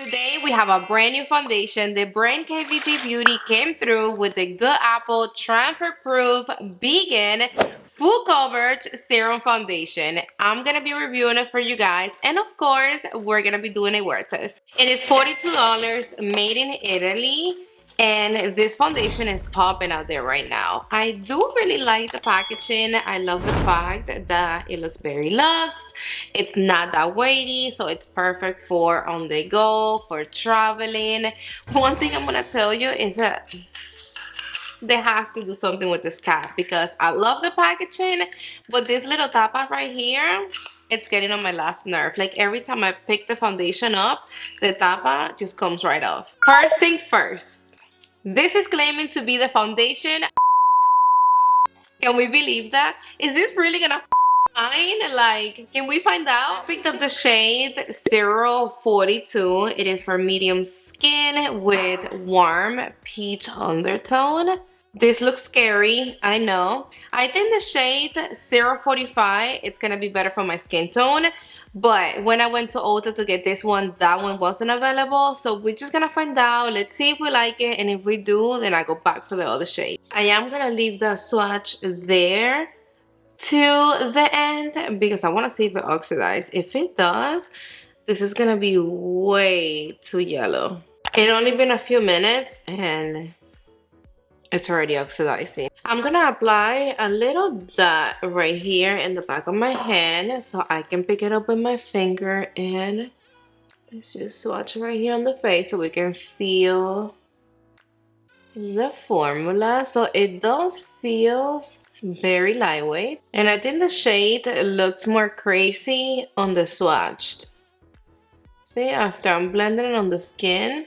Today we have a brand new foundation. The brand KVD Beauty came through with the Good Apple Transfer Proof Vegan Full Coverage Serum Foundation. I'm gonna be reviewing it for you guys, and of course we're gonna be doing a wear test. It is $42, made in Italy, and this foundation is popping out there right now. I do really like the packaging. I love the fact that it looks very luxe. It's not that weighty, so it's perfect for on the go, for traveling. One thing I'm gonna tell you is that they have to do something with this cap, because I love the packaging, but this little tapa right here, it's getting on my last nerve. Like every time I pick the foundation up, the tapa just comes right off. First things first. This is claiming to be the foundation. Can we believe that? Is this really gonna fine? Like, can we find out? I picked up the shade 042. It is for medium skin with warm peach undertone. This looks scary, I know. I think the shade 045, it's gonna be better for my skin tone. But when I went to Ulta to get this one, that one wasn't available. So we're just gonna find out. Let's see if we like it. And if we do, then I go back for the other shade. I am gonna leave the swatch there to the end because I wanna see if it oxidizes. If it does, this is gonna be way too yellow. It only been a few minutes and it's already oxidizing. I'm gonna apply a little dot right here in the back of my hand so I can pick it up with my finger, and let's just swatch right here on the face so we can feel the formula. So it does feel very lightweight, and I think the shade looks more crazy on the swatched. See, after I'm blending it on the skin,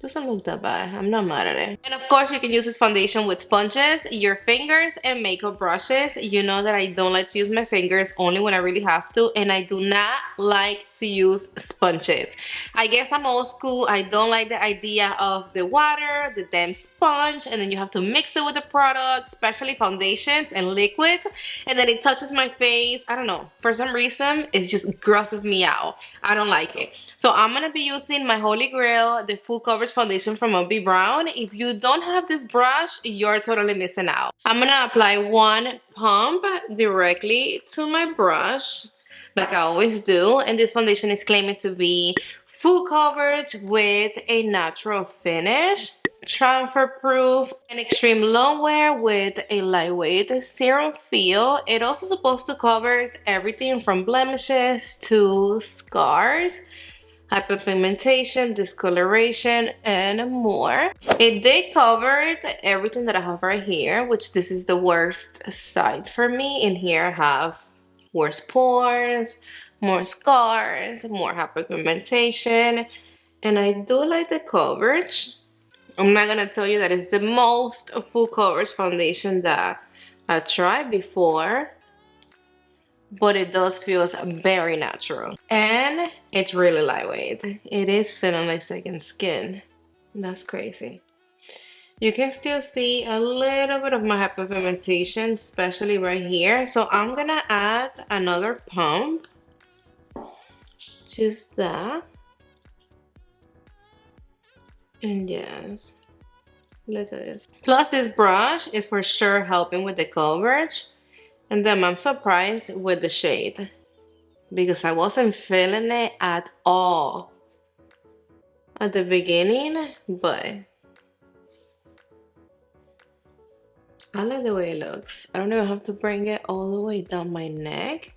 doesn't look that bad. I'm not mad at it. And of course you can use this foundation with sponges, your fingers, and makeup brushes. You know that I don't like to use my fingers, only when I really have to, and I do not like to use sponges. I guess I'm old school. I don't like the idea of the water, the damn sponge, and then you have to mix it with the product, especially foundations and liquids, and then it touches my face. I don't know, for some reason it just grosses me out. I don't like it. So I'm gonna be using my holy grail, the full coverage foundation from Bobbi Brown. If you don't have this brush, you're totally missing out. I'm gonna apply one pump directly to my brush like I always do, and this foundation is claiming to be full coverage with a natural finish, transfer proof, and extreme long wear with a lightweight serum feel. It's also supposed to cover everything from blemishes to scars, hyperpigmentation, discoloration, and more. It did cover everything that I have right here, which this is the worst side for me. In here I have worse pores, more scars, more hyperpigmentation, and I do like the coverage. I'm not gonna tell you that it's the most full coverage foundation that I tried before, but it does feel very natural, and it's really lightweight. It is feeling like second skin. That's crazy. You can still see a little bit of my hyperpigmentation, especially right here. So I'm gonna add another pump, just that, and yes, look at this. Plus this brush is for sure helping with the coverage. And then I'm surprised with the shade because I wasn't feeling it at all at the beginning, but I like the way it looks. I don't even have to bring it all the way down my neck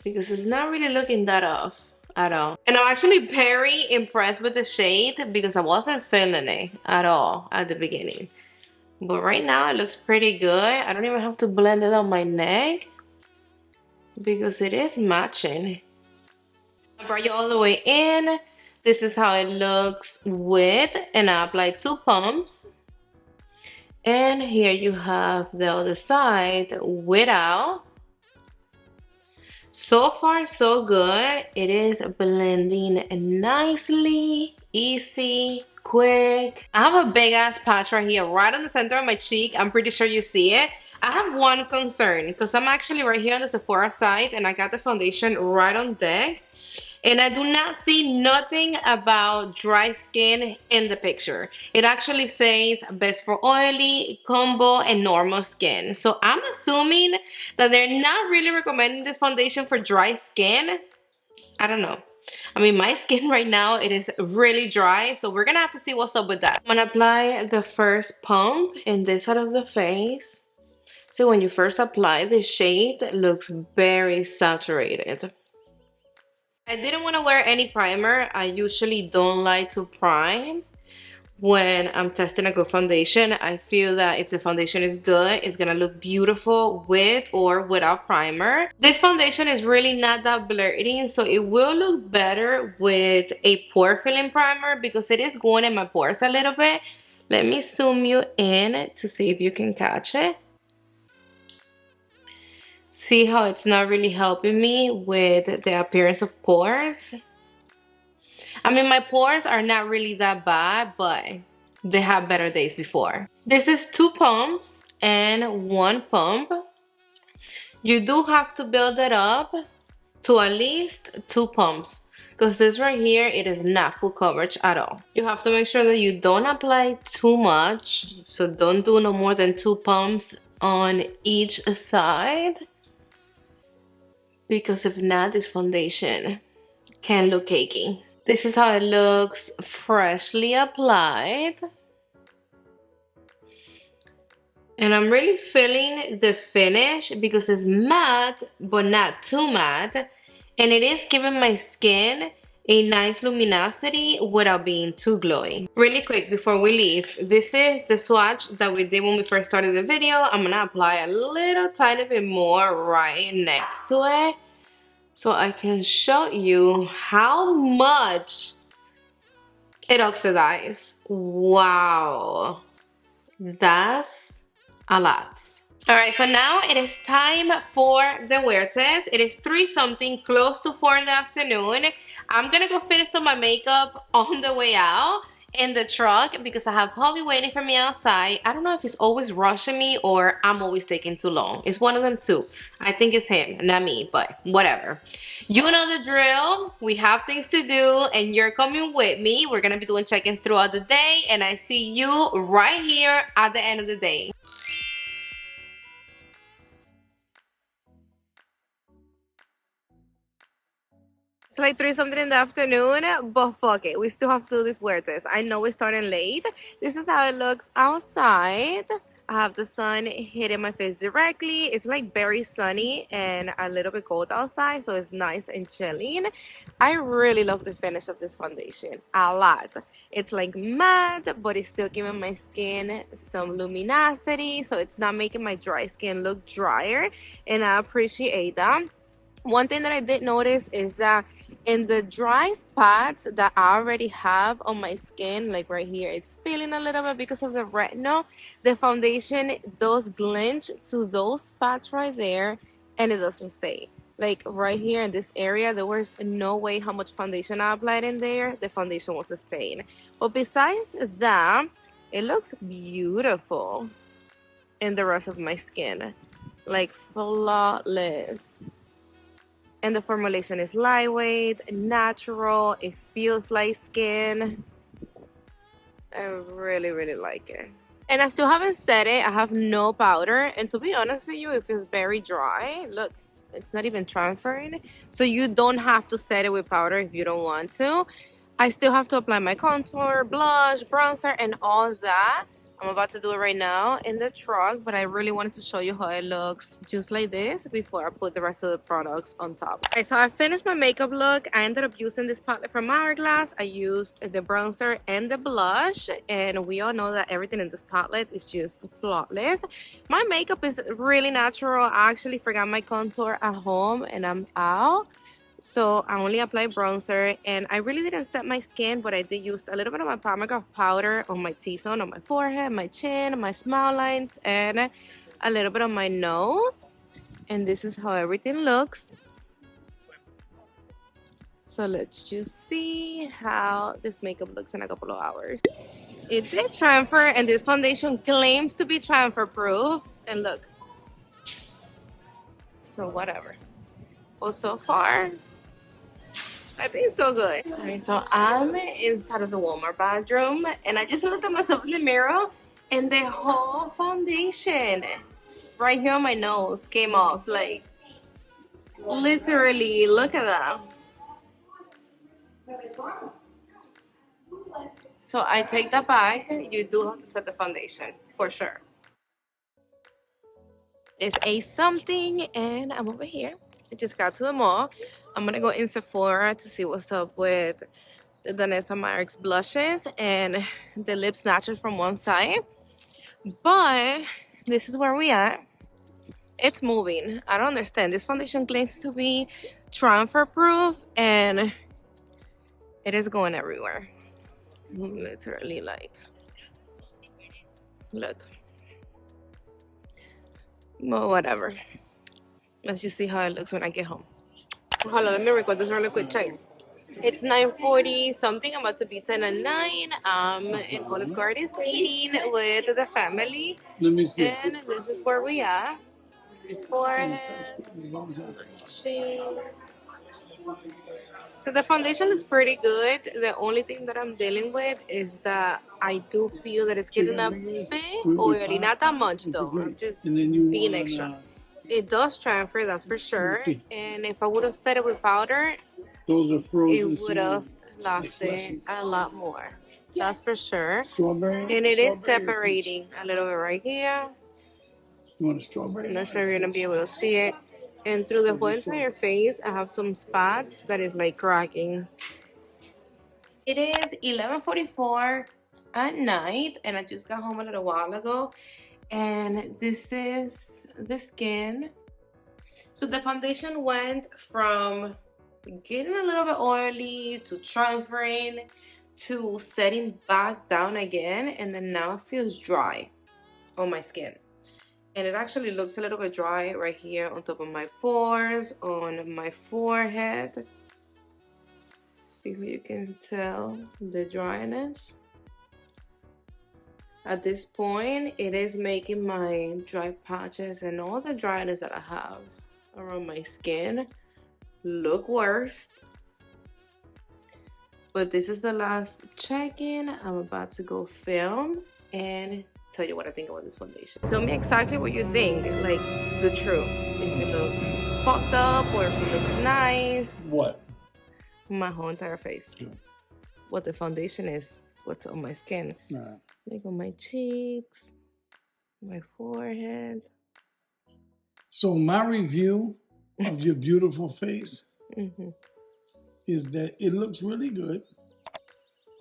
because it's not really looking that off at all. And I'm actually very impressed with the shade because I wasn't feeling it at all at the beginning. But right now it looks pretty good. I don't even have to blend it on my neck because it is matching. I brought you all the way in. This is how it looks with, and I applied 2 pumps. And here you have the other side without. So far so good. It is blending nicely, easy, quick. I have a big ass patch right here, right on the center of my cheek. I'm pretty sure you see it. I have one concern because I'm actually right here on the Sephora side and I got the foundation right on deck. And I do not see nothing about dry skin in the picture. It actually says best for oily, combo, and normal skin. So I'm assuming that they're not really recommending this foundation for dry skin. I don't know. I mean, my skin right now, it is really dry. So we're gonna have to see what's up with that. I'm gonna apply the first pump in this side of the face. So when you first apply, the shade looks very saturated. I didn't want to wear any primer. I usually don't like to prime when I'm testing a good foundation. I feel that if the foundation is good, it's gonna look beautiful with or without primer. This foundation is really not that blurry, so it will look better with a pore filling primer because it is going in my pores a little bit. Let me zoom you in to see if you can catch it. See how it's not really helping me with the appearance of pores? I mean, my pores are not really that bad, but they have better days before. This is 2 pumps and 1 pump. You do have to build it up to at least 2 pumps because this right here, it is not full coverage at all. You have to make sure that you don't apply too much. So don't do no more than 2 pumps on each side, because if not, this foundation can look cakey. This is how it looks freshly applied. And I'm really feeling the finish because it's matte, but not too matte. And it is giving my skin a nice luminosity without being too glowy. Really quick before we leave, this is the swatch that we did when we first started the video. I'm gonna apply a little tiny bit more right next to it so I can show you how much it oxidized. Wow, that's a lot. All right, so now it is time for the wear test. It is 3 something, close to 4 in the afternoon. I'm gonna go finish up my makeup on the way out in the truck because I have hubby waiting for me outside. I don't know if he's always rushing me or I'm always taking too long. It's one of them two. I think it's him, not me, but whatever. You know the drill. We have things to do and you're coming with me. We're gonna be doing check-ins throughout the day and I see you right here at the end of the day. It's like 3 something in the afternoon, but fuck it. We still have to do this wear test. I know we're starting late. This is how it looks outside. I have the sun hitting my face directly. It's like very sunny and a little bit cold outside, so it's nice and chilling. I really love the finish of this foundation, a lot. It's like matte, but it's still giving my skin some luminosity, so it's not making my dry skin look drier, and I appreciate that. One thing that I did notice is that in the dry spots that I already have on my skin, like right here, it's peeling a little bit because of the retinol. The foundation does glint to those spots right there and it doesn't stay. Like right here in this area, there was no way how much foundation I applied in there, the foundation was staying. But besides that, it looks beautiful in the rest of my skin, like flawless. And the formulation is lightweight, natural, it feels like skin. I really, really like it. And I still haven't set it. I have no powder. And to be honest with you, it feels very dry. Look, it's not even transferring. So you don't have to set it with powder if you don't want to. I still have to apply my contour, blush, bronzer, and all that. I'm about to do it right now in the truck, but I really wanted to show you how it looks just like this before I put the rest of the products on top. Okay, so I finished my makeup look. I ended up using this palette from Hourglass. I used the bronzer and the blush, and we all know that everything in this palette is just flawless. My makeup is really natural. I actually forgot my contour at home and I'm out. So I only applied bronzer and I really didn't set my skin, but I did use a little bit of my pomegranate powder on my T-zone, on my forehead, my chin, my smile lines, and a little bit on my nose. And this is how everything looks. So let's just see how this makeup looks in a couple of hours. It did transfer, and this foundation claims to be transfer proof. And look. So whatever. Well, so far, I think it's so good. All right, so I'm inside of the Walmart bathroom, and I just looked at myself in the mirror, and the whole foundation right here on my nose came off. Like, literally, look at that. So I take that back. You do have to set the foundation, for sure. It's a something, and I'm over here. I just got to the mall. I'm gonna go in Sephora to see what's up with the Danessa Myricks blushes and the lip snatchers from one side. But this is where we at. It's moving. I don't understand. This foundation claims to be transfer proof, and it is going everywhere. Literally, like, look. Well, whatever. Let's just see how it looks when I get home. Hold on, let me record this really quick. Check. It's 9:40 something. I'm about to be 10 and 9. In Olive Garden eating with the family. Let me see. And this is where we are. Forehead. So the foundation looks pretty good. The only thing that I'm dealing with is that I do feel that it's getting a bit oily. Not that much though. I'm just being extra. It does transfer, that's for sure. And if I would have set it with powder, those are frozen. it would have lasted a lot more. That's for sure. Strawberry. And it is separating a little bit right here. You want a strawberry? I'm not sure you're gonna be able to see it. And through the whole entire face, I have some spots that is like cracking. It is 11:44 at night, and I just got home a little while ago. And this is the skin. So the foundation went from getting a little bit oily to transferring to setting back down again, and then now it feels dry on my skin. And it actually looks a little bit dry right here on top of my pores, on my forehead. See if you can tell the dryness. At this point, it is making my dry patches and all the dryness that I have around my skin look worse. But this is the last check-in. I'm about to go film and tell you what I think about this foundation. Tell me exactly what you think, like the truth. If it looks fucked up or if it looks nice. What? My whole entire face. Yeah. What the foundation is, what's on my skin. Nah. Like on my cheeks, my forehead. So my review of your beautiful face is that it looks really good.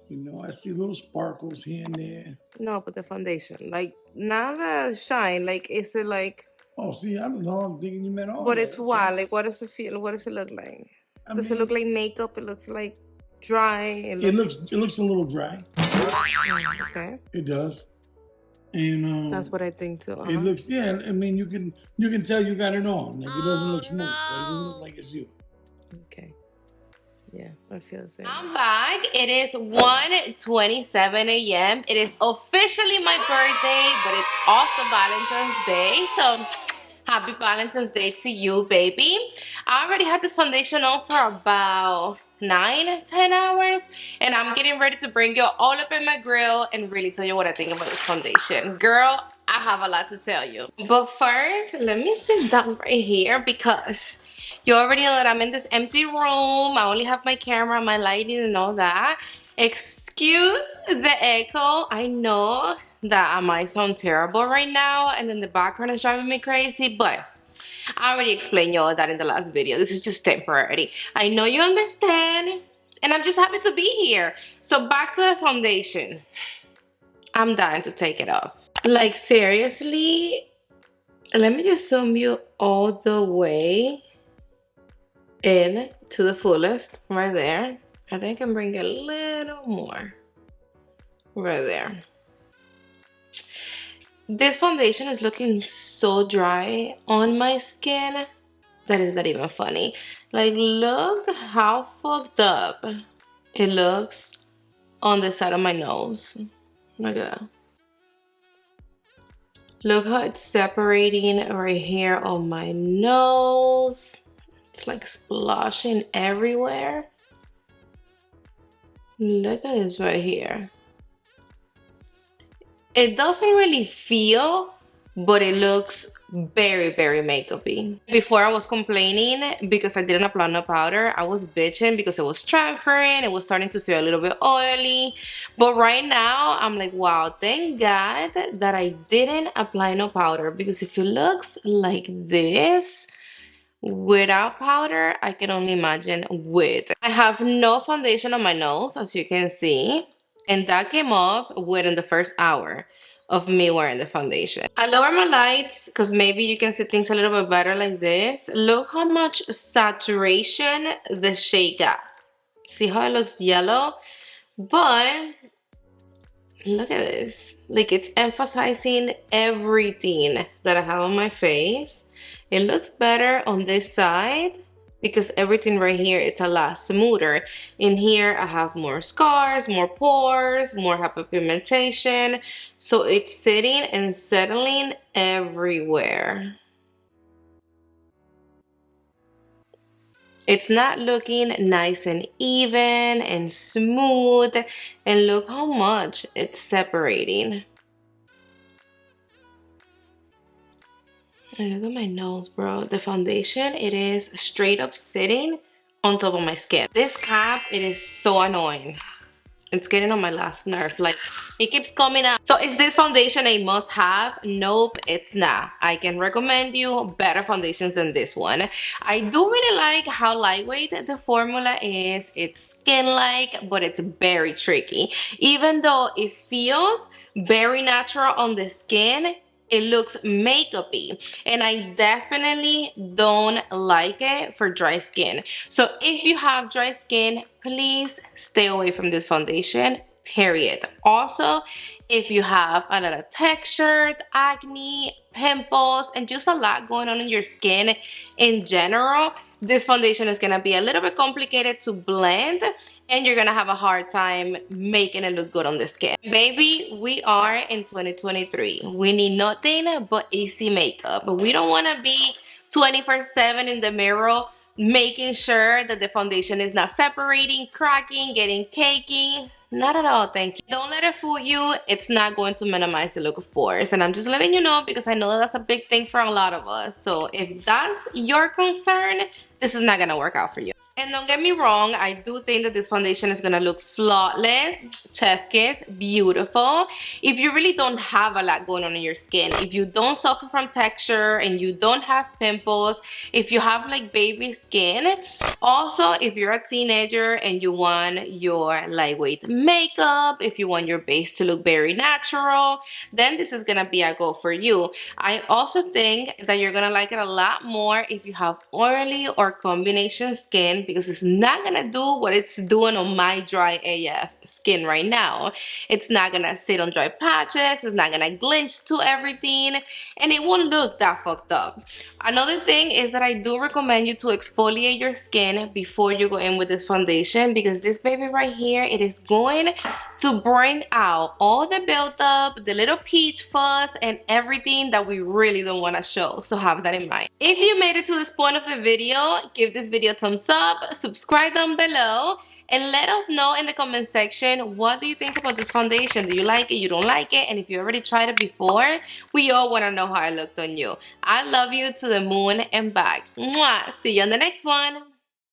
You know, I see little sparkles here and there. No, but the foundation, like not the shine, like is it like? Oh, see, I don't know. I'm thinking you meant all. But that. it's wild. Like, what does it feel? What does it look like? Does it look like makeup? It looks like dry. It looks a little dry. Okay. It does. And that's what I think too. It looks, yeah. I mean, you can tell you got it on. Like it doesn't look smooth. But it doesn't look like it's you. Okay. Yeah, I feel the same. I'm back. It is 1:27 a.m. It is officially my birthday, but it's also Valentine's Day. So happy Valentine's Day to you, baby. I already had this foundation on for about 9-10 hours, and I'm getting ready to bring you all up in my grill and really tell you what I think about this foundation. Girl, I have a lot to tell you. But first, let me sit down right here because you already know that I'm in this empty room. I only have my camera, my lighting, and all that. Excuse the echo. I know that I might sound terrible right now, and then the background is driving me crazy, but I already explained you all that in the last video. This is just temporary. I know you understand, and I'm just happy to be here. So back to the foundation. I'm dying to take it off. Like seriously, let me just zoom you all the way in to the fullest right there. I think I can bring a little more right there. This foundation is looking so dry on my skin that is not even funny. Like, look how fucked up it looks on the side of my nose. Look at that. Look how it's separating right here on my nose. It's like splashing everywhere. Look at this right here. It doesn't really feel, but it looks very, very makeupy. Before I was complaining because I didn't apply no powder. I was bitching because it was transferring. It was starting to feel a little bit oily. But right now, I'm like, wow, thank God that I didn't apply no powder, because if it looks like this without powder, I can only imagine with. I have no foundation on my nose, as you can see, and that came off within the first hour of me wearing the foundation. I lower my lights because maybe you can see things a little bit better like this. Look how much saturation the shade got. See how it looks yellow? But look at this. Like, it's emphasizing everything that I have on my face. It looks better on this side because everything right here, it's a lot smoother. In here, I have more scars, more pores, more hyperpigmentation. So it's sitting and settling everywhere. It's not looking nice and even and smooth. And look how much it's separating. And look at my nose, bro. The foundation, it is straight up sitting on top of my skin. This cap, it is so annoying. It's getting on my last nerve. Like, it keeps coming out. So is this foundation a must have? Nope, it's not. I can recommend you better foundations than this one. I do really like how lightweight the formula is. It's skin-like, but it's very tricky. Even though it feels very natural on the skin, it looks makeupy, and I definitely don't like it for dry skin. So if you have dry skin, please stay away from this foundation, period. Also, if you have a lot of texture, acne, pimples, and just a lot going on in your skin in general, this foundation is gonna be a little bit complicated to blend, and you're gonna have a hard time making it look good on the skin. Baby, we are in 2023. We need nothing but easy makeup. But we don't wanna be 24/7 in the mirror making sure that the foundation is not separating, cracking, getting cakey. Not at all, thank you. Don't let it fool you. It's not going to minimize the look, of course. And I'm just letting you know because I know that that's a big thing for a lot of us. So if that's your concern, this is not gonna work out for you. And don't get me wrong, I do think that this foundation is gonna look flawless, chef kiss, beautiful. If you really don't have a lot going on in your skin, if you don't suffer from texture and you don't have pimples, if you have like baby skin, also if you're a teenager and you want your lightweight makeup, if you want your base to look very natural, then this is gonna be a go for you. I also think that you're gonna like it a lot more if you have oily or combination skin, because it's not gonna do what it's doing on my dry AF skin right now. It's not gonna sit on dry patches, it's not gonna glitch to everything, and it won't look that fucked up. Another thing is that I do recommend you to exfoliate your skin before you go in with this foundation, because this baby right here, it is going to bring out all the buildup, the little peach fuzz, and everything that we really don't want to show. So have that in mind. If you made it to this point of the video, give this video a thumbs up, subscribe down below, and let us know in the comment section, what do you think about this foundation? Do you like it? You don't like it? And if you already tried it before, we all want to know how it looked on you. I love you to the moon and back. Mwah! See you on the next one.